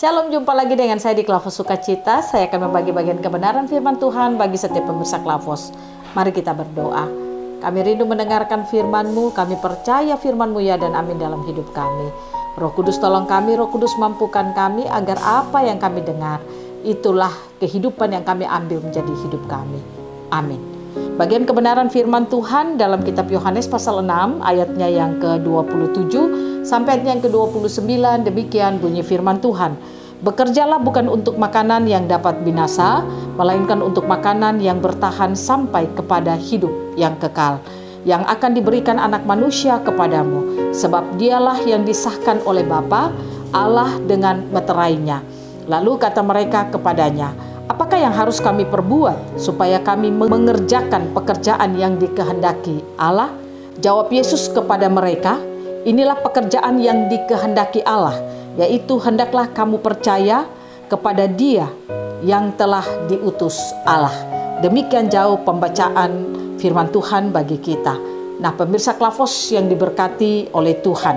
Shalom, jumpa lagi dengan saya di Klavos Sukacita. Saya akan membagi bagian kebenaran firman Tuhan bagi setiap pemirsa Klavos. Mari kita berdoa. Kami rindu mendengarkan firman-Mu, kami percaya firman-Mu ya dan amin dalam hidup kami. Roh Kudus tolong kami, Roh Kudus mampukan kami agar apa yang kami dengar, itulah kehidupan yang kami ambil menjadi hidup kami. Amin. Bagian kebenaran firman Tuhan dalam kitab Yohanes pasal 6 ayatnya yang ke-27 sampai ayatnya yang ke-29, demikian bunyi firman Tuhan. Bekerjalah bukan untuk makanan yang dapat binasa, melainkan untuk makanan yang bertahan sampai kepada hidup yang kekal, yang akan diberikan anak manusia kepadamu, sebab dialah yang disahkan oleh Bapa Allah dengan meterainya. Lalu kata mereka kepadanya, apakah yang harus kami perbuat supaya kami mengerjakan pekerjaan yang dikehendaki Allah? Jawab Yesus kepada mereka, inilah pekerjaan yang dikehendaki Allah, yaitu hendaklah kamu percaya kepada Dia yang telah diutus Allah. Demikian jauh pembacaan firman Tuhan bagi kita. Nah, pemirsa Klavos yang diberkati oleh Tuhan,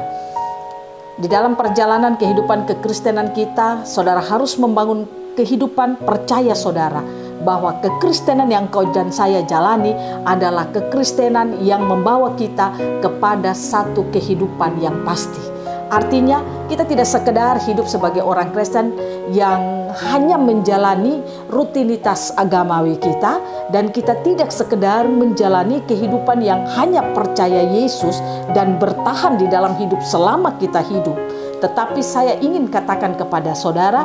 di dalam perjalanan kehidupan kekristenan kita, saudara harus membangun kehidupan percaya saudara bahwa kekristenan yang kau dan saya jalani adalah kekristenan yang membawa kita kepada satu kehidupan yang pasti. Artinya kita tidak sekedar hidup sebagai orang Kristen yang hanya menjalani rutinitas agamawi kita, dan kita tidak sekedar menjalani kehidupan yang hanya percaya Yesus dan bertahan di dalam hidup selama kita hidup. Tetapi saya ingin katakan kepada saudara,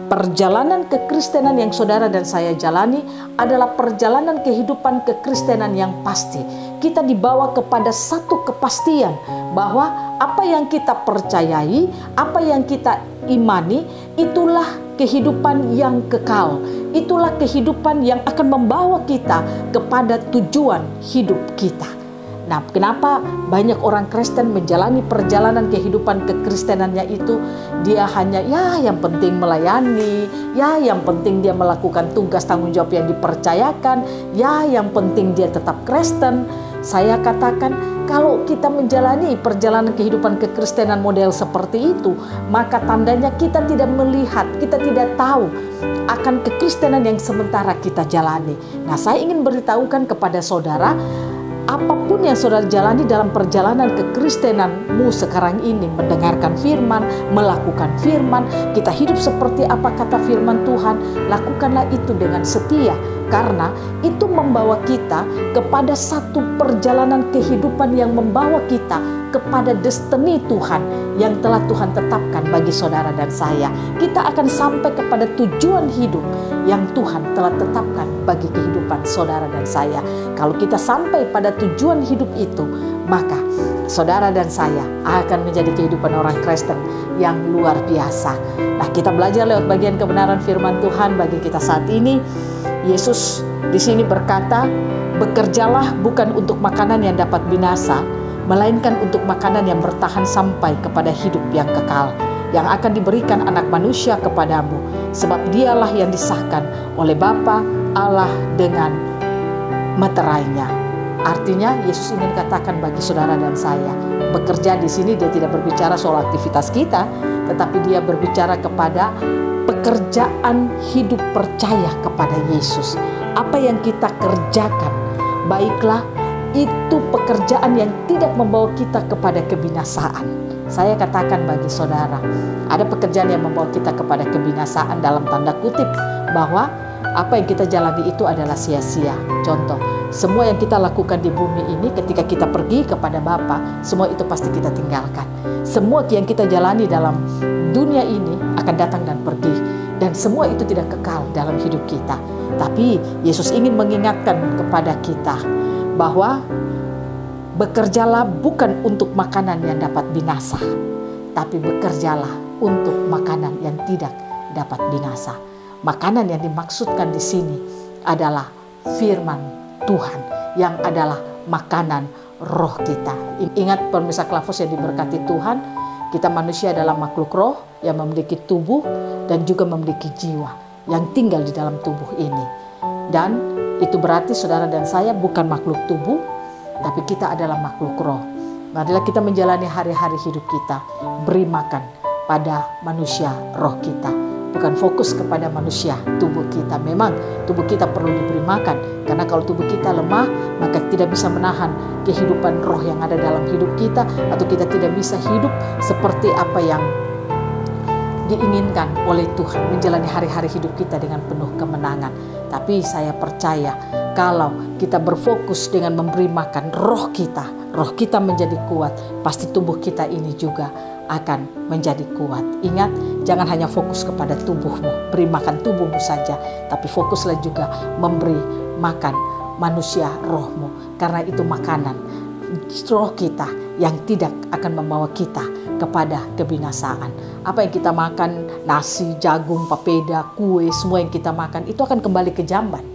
perjalanan kekristenan yang saudara dan saya jalani adalah perjalanan kehidupan kekristenan yang pasti. Kita dibawa kepada satu kepastian bahwa apa yang kita percayai, apa yang kita imani, itulah kehidupan yang kekal. Itulah kehidupan yang akan membawa kita kepada tujuan hidup kita. Nah, kenapa banyak orang Kristen menjalani perjalanan kehidupan kekristenannya itu dia hanya yang penting melayani, yang penting dia melakukan tugas tanggung jawab yang dipercayakan, yang penting dia tetap Kristen. Saya katakan, kalau kita menjalani perjalanan kehidupan kekristenan model seperti itu, maka tandanya kita tidak melihat, kita tidak tahu akan kekristenan yang sementara kita jalani. Nah, saya ingin beritahukan kepada saudara, apapun yang saudara jalani dalam perjalanan kekristenanmu sekarang ini, mendengarkan firman, melakukan firman, kita hidup seperti apa kata firman Tuhan, lakukanlah itu dengan setia. Karena itu membawa kita kepada satu perjalanan kehidupan yang membawa kita kepada destiny Tuhan yang telah Tuhan tetapkan bagi saudara dan saya. Kita akan sampai kepada tujuan hidup yang Tuhan telah tetapkan bagi kehidupan saudara dan saya. Kalau kita sampai pada tujuan hidup itu, maka saudara dan saya akan menjadi kehidupan orang Kristen yang luar biasa. Nah, kita belajar lewat bagian kebenaran firman Tuhan bagi kita saat ini. Yesus di sini berkata, bekerjalah bukan untuk makanan yang dapat binasa, melainkan untuk makanan yang bertahan sampai kepada hidup yang kekal, yang akan diberikan anak manusia kepadamu, sebab dialah yang disahkan oleh Bapa Allah dengan meterainya. Artinya Yesus ingin katakan bagi saudara dan saya, bekerja di sini dia tidak berbicara soal aktivitas kita, tetapi dia berbicara kepada pekerjaan hidup percaya kepada Yesus. Apa yang kita kerjakan, baiklah itu pekerjaan yang tidak membawa kita kepada kebinasaan. Saya katakan bagi saudara, ada pekerjaan yang membawa kita kepada kebinasaan dalam tanda kutip, bahwa apa yang kita jalani itu adalah sia-sia. Contoh, semua yang kita lakukan di bumi ini ketika kita pergi kepada Bapa, semua itu pasti kita tinggalkan. Semua yang kita jalani dalam dunia ini akan datang dan pergi, dan semua itu tidak kekal dalam hidup kita. Tapi Yesus ingin mengingatkan kepada kita bahwa bekerjalah bukan untuk makanan yang dapat binasa, tapi bekerjalah untuk makanan yang tidak dapat binasa. Makanan yang dimaksudkan di sini adalah firman Tuhan, yang adalah makanan roh kita. Ingat pemirsa Klavos yang diberkati Tuhan, kita manusia adalah makhluk roh yang memiliki tubuh dan juga memiliki jiwa yang tinggal di dalam tubuh ini. Dan itu berarti saudara dan saya bukan makhluk tubuh, tapi kita adalah makhluk roh. Marilah kita menjalani hari-hari hidup kita, beri makan pada manusia roh kita. bukan fokus kepada manusia, tubuh kita. Memang tubuh kita perlu diberi makan, karena kalau tubuh kita lemah, maka tidak bisa menahan kehidupan roh yang ada dalam hidup kita, atau kita tidak bisa hidup seperti apa yang diinginkan oleh Tuhan, menjalani hari-hari hidup kita dengan penuh kemenangan. Tapi saya percaya kalau kita berfokus dengan memberi makan roh kita menjadi kuat, pasti tubuh kita ini juga akan menjadi kuat. Ingat, jangan hanya fokus kepada tubuhmu, beri makan tubuhmu saja, tapi fokuslah juga memberi makan manusia rohmu, karena itu makanan roh kita yang tidak akan membawa kita kepada kebinasaan. Apa yang kita makan, nasi, jagung, papeda, kue, semua yang kita makan itu akan kembali ke jamban.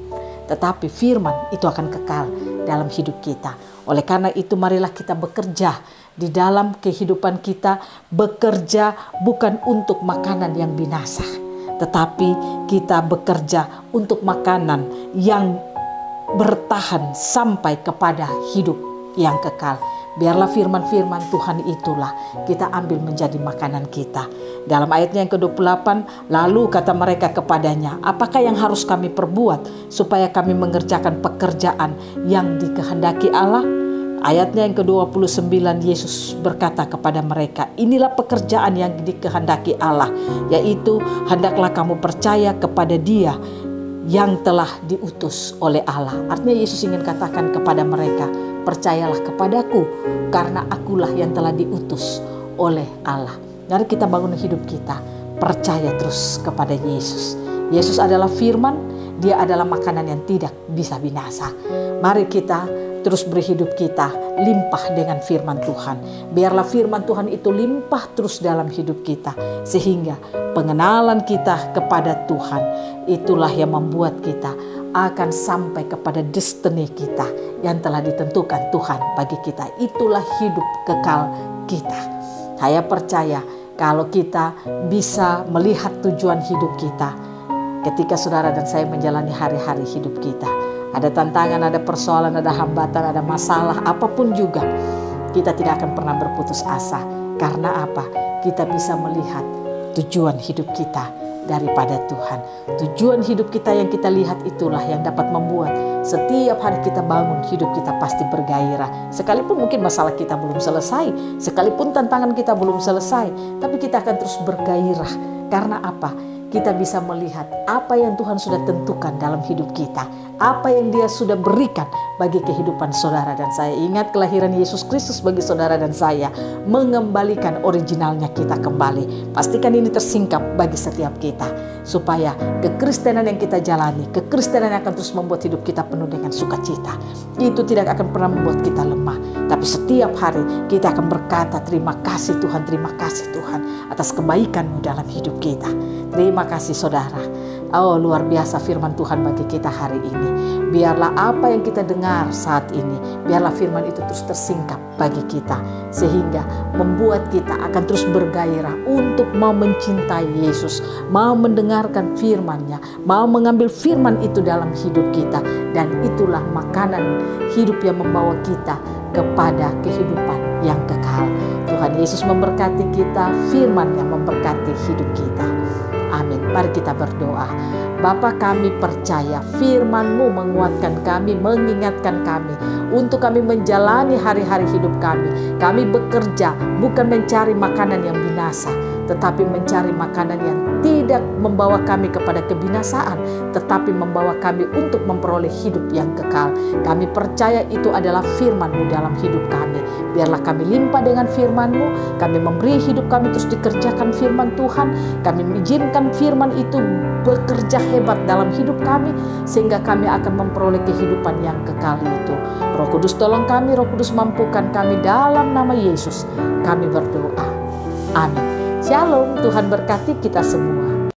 Tetapi firman itu akan kekal dalam hidup kita. Oleh karena itu marilah kita bekerja di dalam kehidupan kita, bekerja bukan untuk makanan yang binasa, tetapi kita bekerja untuk makanan yang bertahan sampai kepada hidup yang kekal. Biarlah firman-firman Tuhan itulah kita ambil menjadi makanan kita. Dalam ayatnya yang ke-28, lalu kata mereka kepadanya, apakah yang harus kami perbuat supaya kami mengerjakan pekerjaan yang dikehendaki Allah? Ayatnya yang ke-29, Yesus berkata kepada mereka, inilah pekerjaan yang dikehendaki Allah, yaitu hendaklah kamu percaya kepada Dia yang telah diutus oleh Allah. Artinya Yesus ingin katakan kepada mereka, percayalah kepadaku karena akulah yang telah diutus oleh Allah. Mari kita bangun hidup kita, percaya terus kepada Yesus. Yesus adalah firman, Dia adalah makanan yang tidak bisa binasa. Mari kita terus berhidup kita limpah dengan firman Tuhan. Biarlah firman Tuhan itu limpah terus dalam hidup kita, sehingga pengenalan kita kepada Tuhan itulah yang membuat kita akan sampai kepada destiny kita yang telah ditentukan Tuhan bagi kita. Itulah hidup kekal kita. Saya percaya kalau kita bisa melihat tujuan hidup kita ketika saudara dan saya menjalani hari-hari hidup kita. Ada tantangan, ada persoalan, ada hambatan, ada masalah, apapun juga, kita tidak akan pernah berputus asa. Karena apa? Kita bisa melihat tujuan hidup kita daripada Tuhan. Tujuan hidup kita yang kita lihat itulah yang dapat membuat setiap hari kita bangun, hidup kita pasti bergairah. Sekalipun mungkin masalah kita belum selesai, sekalipun tantangan kita belum selesai, tapi kita akan terus bergairah. Karena apa? Kita bisa melihat apa yang Tuhan sudah tentukan dalam hidup kita, apa yang Dia sudah berikan bagi kehidupan saudara dan saya. Ingat, kelahiran Yesus Kristus bagi saudara dan saya mengembalikan originalnya kita kembali. Pastikan ini tersingkap bagi setiap kita, supaya kekristenan yang kita jalani, kekristenan yang akan terus membuat hidup kita penuh dengan sukacita. Itu tidak akan pernah membuat kita lemah, tapi setiap hari kita akan berkata, terima kasih Tuhan, terima kasih Tuhan atas kebaikan-Mu dalam hidup kita. Terima kasih saudara. Oh, luar biasa firman Tuhan bagi kita hari ini. Biarlah apa yang kita dengar saat ini, biarlah firman itu terus tersingkap bagi kita, sehingga membuat kita akan terus bergairah untuk mau mencintai Yesus, mau mendengarkan firman-Nya, mau mengambil firman itu dalam hidup kita. Dan itulah makanan hidup yang membawa kita kepada kehidupan yang kekal. Tuhan Yesus memberkati kita, firman yang memberkati hidup kita. Amin. Mari kita berdoa. Bapa, kami percaya firman-Mu menguatkan kami, mengingatkan kami untuk kami menjalani hari-hari hidup kami. Kami bekerja bukan mencari makanan yang binasa, tetapi mencari makanan yang tidak membawa kami kepada kebinasaan, tetapi membawa kami untuk memperoleh hidup yang kekal. Kami percaya itu adalah firman-Mu dalam hidup kami. Biarlah kami limpah dengan firman-Mu, kami memberi hidup kami terus dikerjakan firman Tuhan. Kami mengizinkan firman itu bekerja hebat dalam hidup kami, sehingga kami akan memperoleh kehidupan yang kekal itu. Roh Kudus tolong kami, Roh Kudus mampukan kami, dalam nama Yesus kami berdoa. Amin. Shalom, Tuhan berkati kita semua.